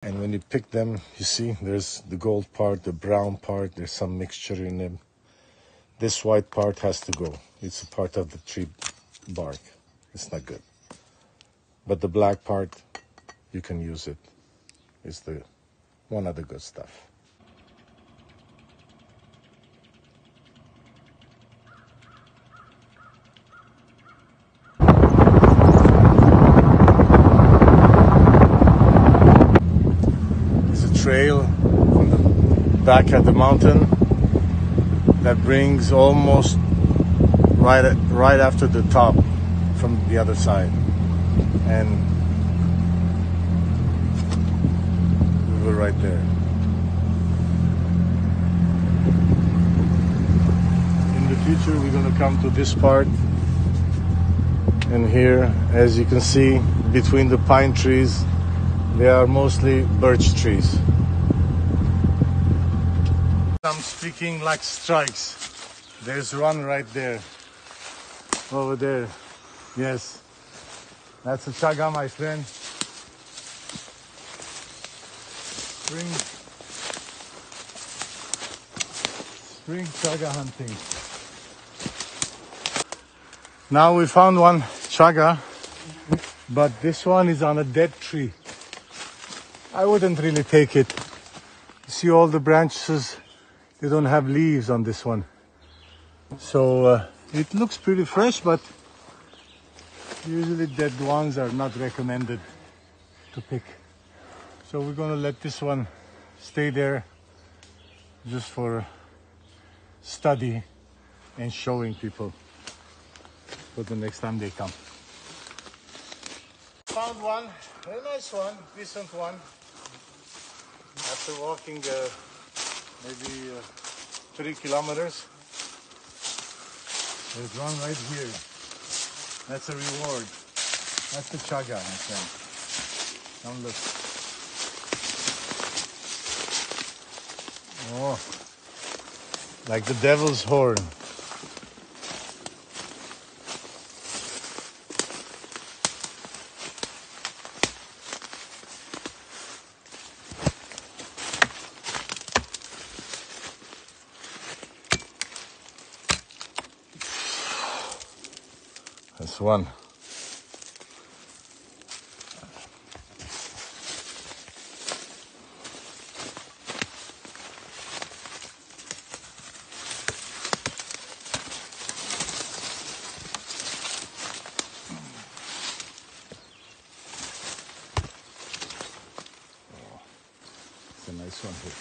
And when you pick them, you see there's the gold part, the brown part, there's some mixture in them. This white part has to go. It's a part of the tree bark. It's not good. But the black part, you can use it. It's the one of the good stuff. Trail from the back at the mountain that brings almost right after the top from the other side, and we were right there. In the future we're going to come to this part, and here, as you can see, between the pine trees, they are mostly birch trees. I'm speaking like strikes. There's one right there. Over there. Yes. That's a chaga, my friend. Spring chaga hunting. Now we found one chaga, but this one is on a dead tree. I wouldn't really take it. You see all the branches, they don't have leaves on this one. So it looks pretty fresh, but usually dead ones are not recommended to pick. So we're gonna let this one stay there just for study and showing people for the next time they come. Found one, a nice one, decent one. After walking maybe 3 kilometers, there's one right here. That's a reward. That's the chaga, my friend. Come look. Oh, like the devil's horn. That's one. Oh, it's a nice one here.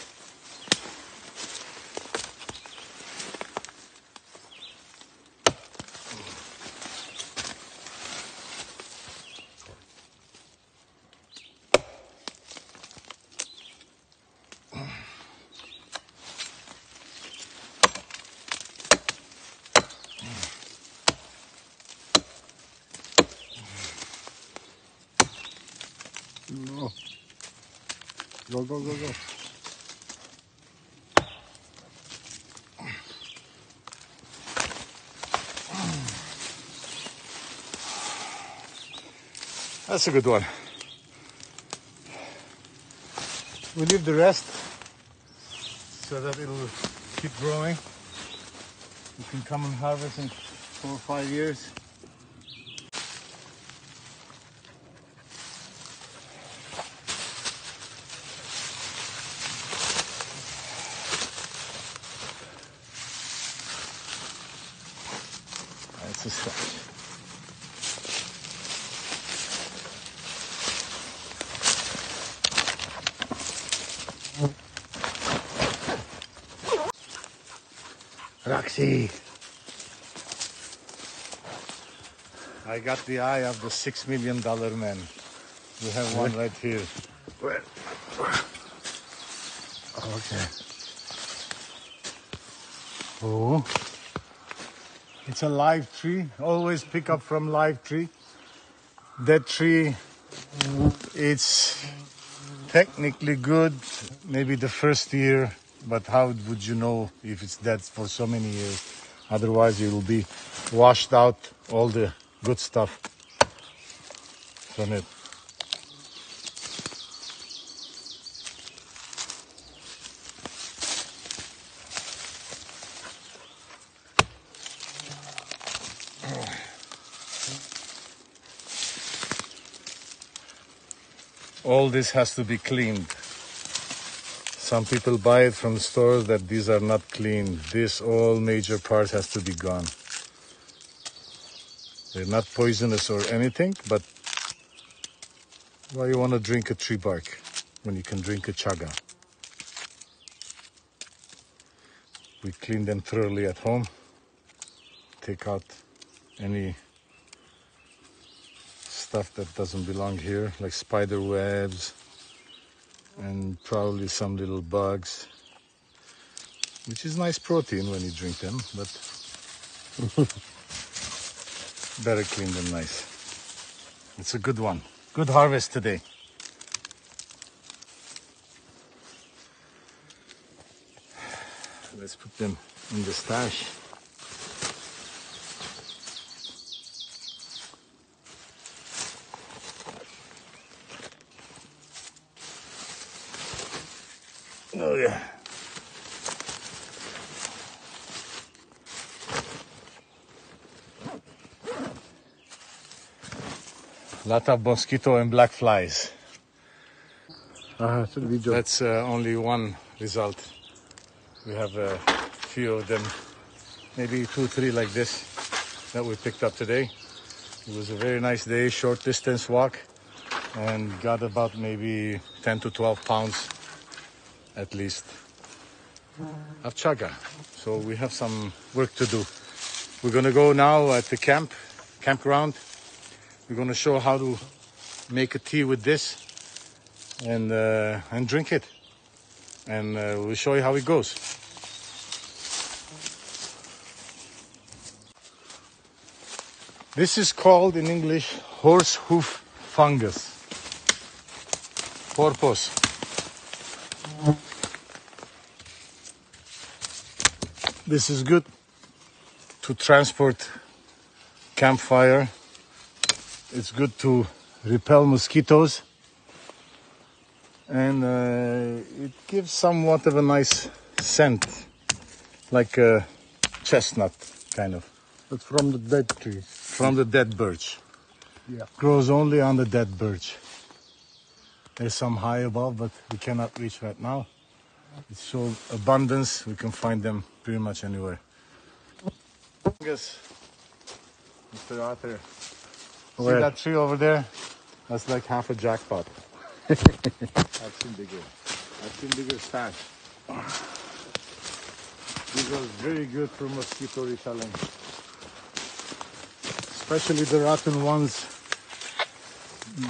No. Go, go, go, go. That's a good one. We leave the rest so that it'll keep growing. You can come and harvest in 4 or 5 years. That's a start. Roxy! I got the eye of the $6 million man. We have one right here. Where? Okay. Oh. It's a live tree. Always pick up from live tree. Dead tree, it's technically good maybe the first year, but how would you know if it's dead for so many years? Otherwise it will be washed out, all the good stuff from it. all this has to be cleaned. Some people buy it from stores that these are not clean. This all major parts has to be gone. They're not poisonous or anything, but why you want to drink a tree bark when you can drink a chaga? We clean them thoroughly at home. Take out any stuff that doesn't belong here, like spider webs and probably some little bugs, which is nice protein when you drink them, but better clean them nice. It's a good one. Good harvest today. Let's put them in the stash. Oh yeah. Lot of mosquito and black flies. That's only one result. We have a few of them, maybe 2, 3 like this that we picked up today. It was a very nice day, short distance walk, and got about maybe 10 to 12 pounds at least of chaga. So we have some work to do. We're gonna go now at the campground. We're gonna show how to make a tea with this and drink it. And we'll show you how it goes. This is called in English horse hoof fungus. Porpoise. This is good to transport campfire. It's good to repel mosquitoes. And it gives somewhat of a nice scent, like a chestnut, kind of. It's from the dead tree. From the dead birch. Yeah. Grows only on the dead birch. There's some high above, but we cannot reach right now. It's so abundance, we can find them pretty much anywhere. Fungus, Mr. Arthur. See that tree over there? That's like half a jackpot. I've seen bigger. I've seen bigger stash. These are very good for mosquito repelling. Especially the rotten ones.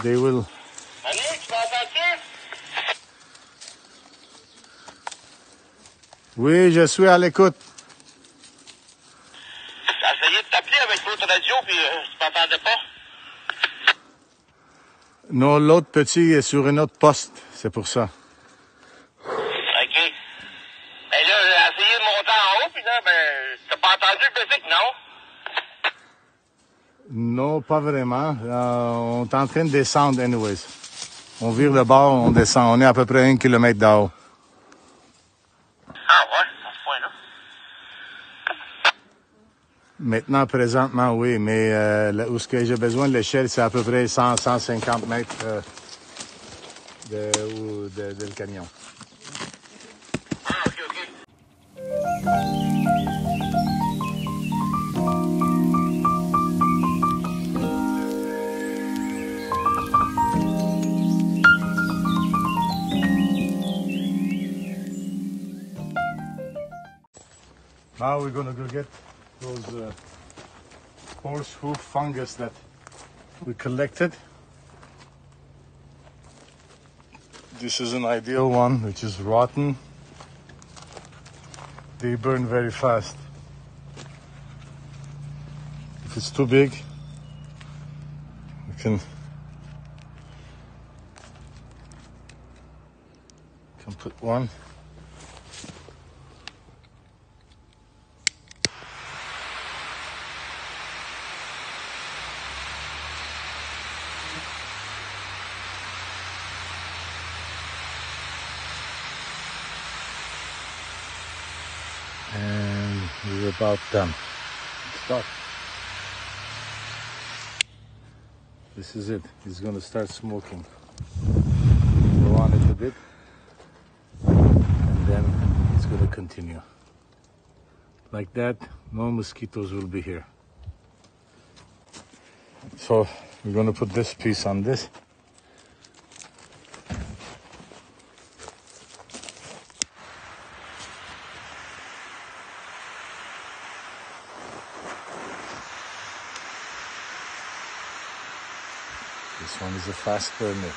They will... Oui, je suis à l'écoute. J'ai essayé de t'appeler avec l'autre radio, puis tu m'entendais pas? Non, l'autre petit est sur une autre poste, c'est pour ça. OK. Ben là, j'ai essayé de monter en haut, puis là, ben, t'as pas entendu le basic, non? Non, pas vraiment. On est en train de descendre anyways. On vire le bord, on descend. On est à peu près 1 kilomètre d'en haut. Ah ouais, à ce point-là. Maintenant, présentement, oui, mais où ce que j'ai besoin de l'échelle, c'est à peu près 100-150 mètres de le camion. Ah, OK, OK. Now we're gonna go get those horse hoof fungus that we collected. This is an ideal one, which is rotten. They burn very fast. If it's too big, we can put one. And we're about done. Stop. This is it. He's going to start smoking. bit, and then it's going to continue. Like that, no mosquitoes will be here. So we're going to put this piece on this. This one is a fast burner.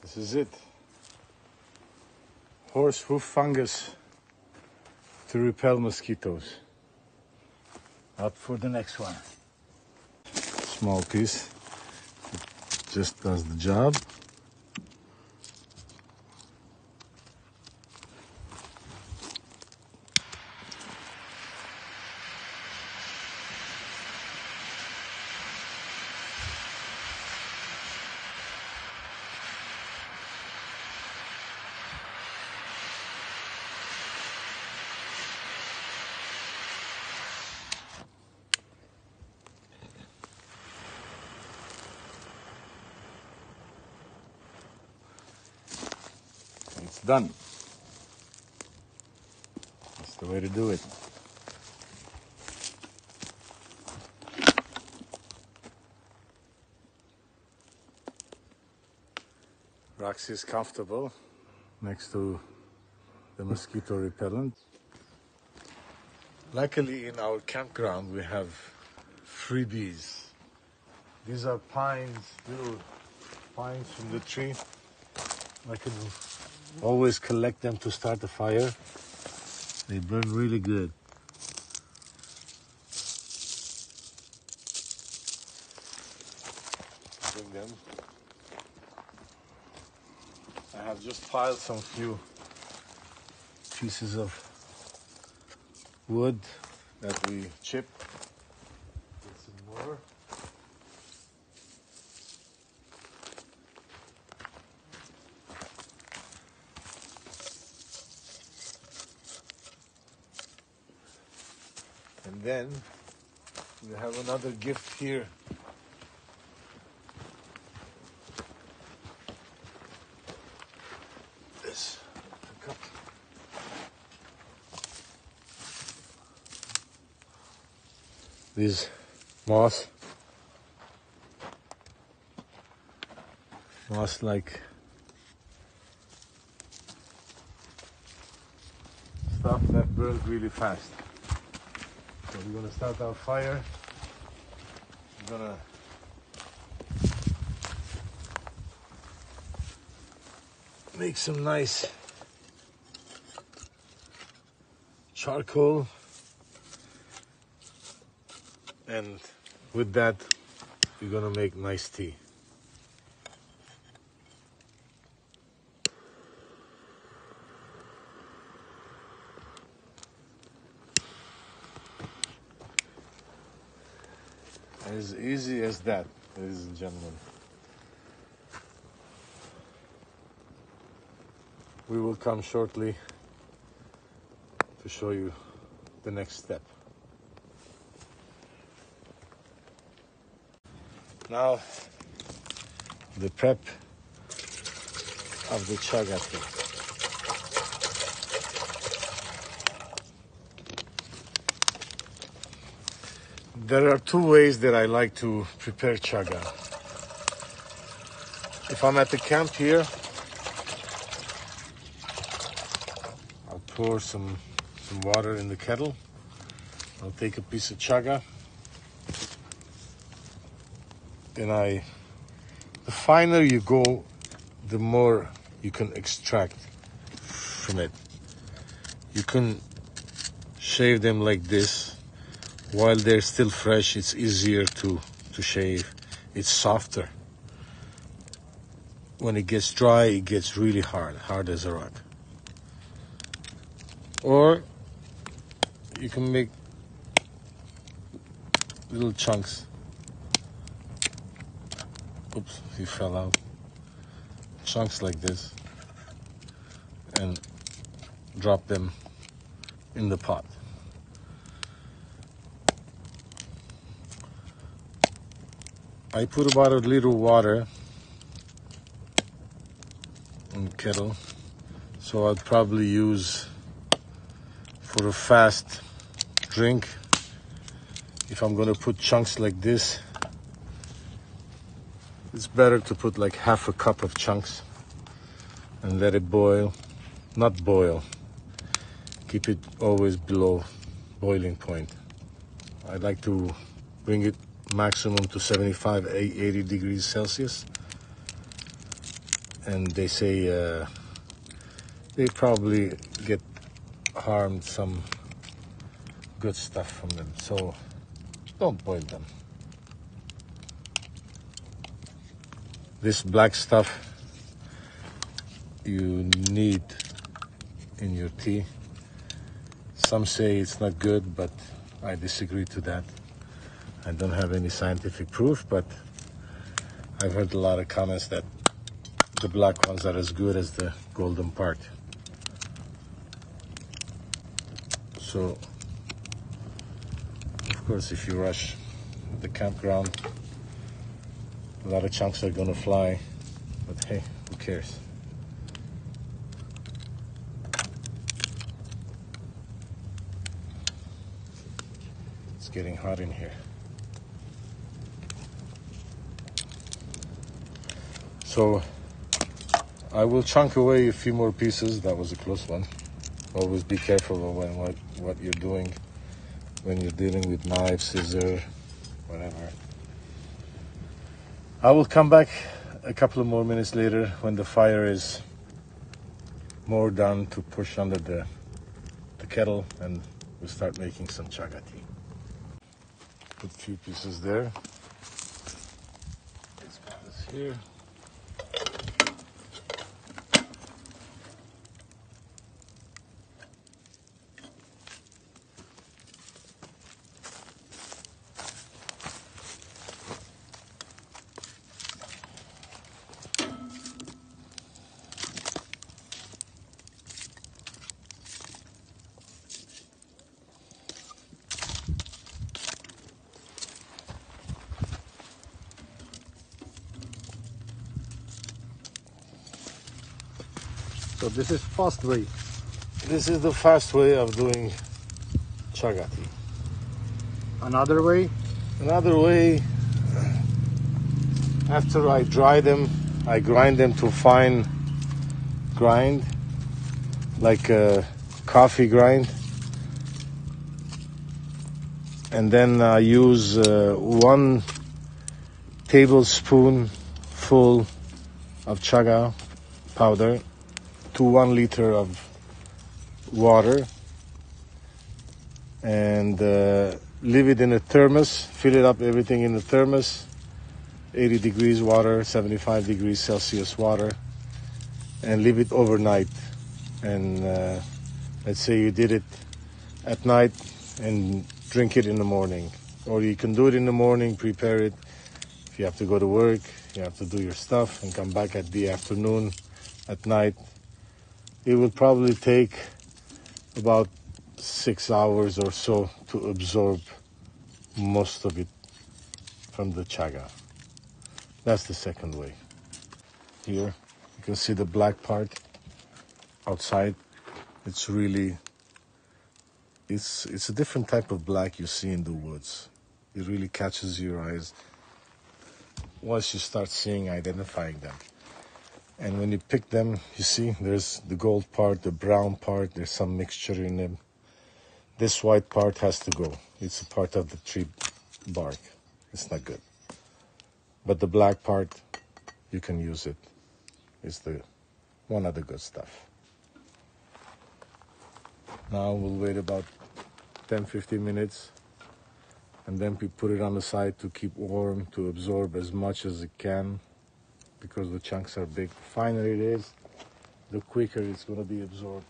This is it. Horse hoof fungus to repel mosquitoes. Up for the next one. Small piece. Just does the job. It's done. That's the way to do it. Roxy is comfortable next to the mosquito repellent. Luckily in our campground we have freebies. These are pines, little pines from the tree. I can always collect them to start the fire. They burn really good. Bring them. I have just piled some few pieces of wood that we chipped. Get some more. And then we have another gift here. This cup. These moss-like stuff that burns really fast. So we're gonna start our fire. We're gonna make some nice charcoal, and with that we're gonna make nice tea. As easy as that, ladies and gentlemen. We will come shortly to show you the next step. Now, the prep of the chaga tea. There are two ways that I like to prepare chaga. If I'm at the camp here, I'll pour some water in the kettle. I'll take a piece of chaga, and the finer you go, the more you can extract from it. You can shave them like this, while they're still fresh, it's easier to shave. It's softer. When it gets dry, it gets really hard as a rock. Or you can make little chunks. Oops, he fell out. Chunks like this, and drop them in the pot. I put about a liter of water in the kettle, so I'd probably use, for a fast drink, if I'm gonna put chunks like this, it's better to put like half a cup of chunks and let it boil. Not boil, keep it always below boiling point. I like to bring it maximum to 75, 80 degrees Celsius. And they say they probably get harmed, some good stuff from them. So don't boil them. This black stuff you need in your tea. Some say it's not good, but I disagree to that. I don't have any scientific proof, but I've heard a lot of comments that the black ones are as good as the golden part. So, of course, if you rush the campground, a lot of chunks are gonna fly, but hey, who cares? It's getting hot in here. So I will chunk away a few more pieces. That was a close one. Always be careful when what you're doing when you're dealing with knife, scissor, whatever. I will come back a couple of more minutes later when the fire is more done to push under the kettle, and we'll start making some chaga tea. Put a few pieces there. Let's put this here. So this is fast way. This is the fast way of doing chaga tea. Another way, Another way, after I dry them, I grind them to fine grind, like a coffee grind. And then I use 1 tablespoon full of chaga powder to 1 liter of water, and leave it in a thermos, fill it up, everything in the thermos, 80 degrees water, 75 degrees Celsius water, and leave it overnight. And let's say you did it at night and drink it in the morning. Or you can do it in the morning, prepare it. If you have to go to work, you have to do your stuff and come back at the afternoon, at night. It will probably take about 6 hours or so to absorb most of it from the chaga. That's the second way. Here you can see the black part outside. It's really, it's a different type of black you see in the woods. It really catches your eyes once you start identifying them. And when you pick them, you see there's the gold part, the brown part, there's some mixture in them. This white part has to go. It's a part of the tree bark. It's not good. But the black part, you can use it. It's one of the good stuff. Now we'll wait about 10-15 minutes and then we put it on the side to keep warm, to absorb as much as it can, because the chunks are big. The finer it is, the quicker it's going to be absorbed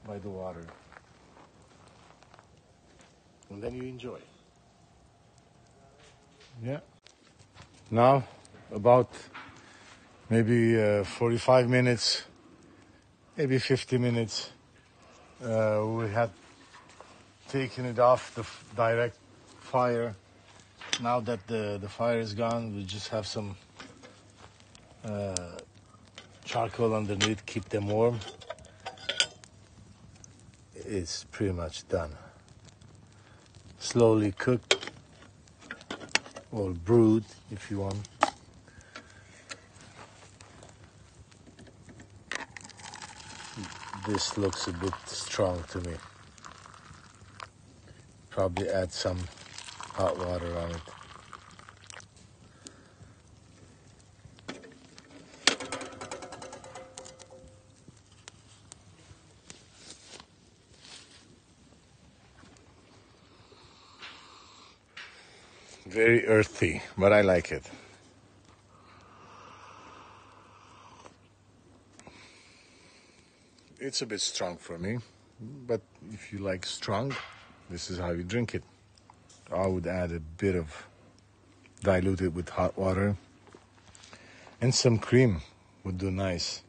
by the water. And then you enjoy. Yeah. Now, about maybe 45 minutes, maybe 50 minutes, we had taken it off the direct fire. Now that the fire is gone, we just have some charcoal underneath, keep them warm. It's pretty much done. Slowly cooked or brewed if you want. This looks a bit strong to me. Probably add some hot water on it. Very earthy, but I like it. It's a bit strong for me, but if you like strong, this is how you drink it. I would add a bit of diluted with hot water, and some cream would do nice.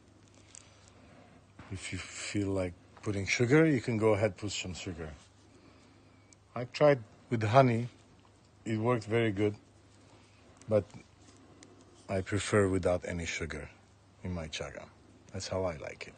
If you feel like putting sugar, you can go ahead, put some sugar. I tried with honey. It worked very good, but I prefer without any sugar in my chaga. That's how I like it.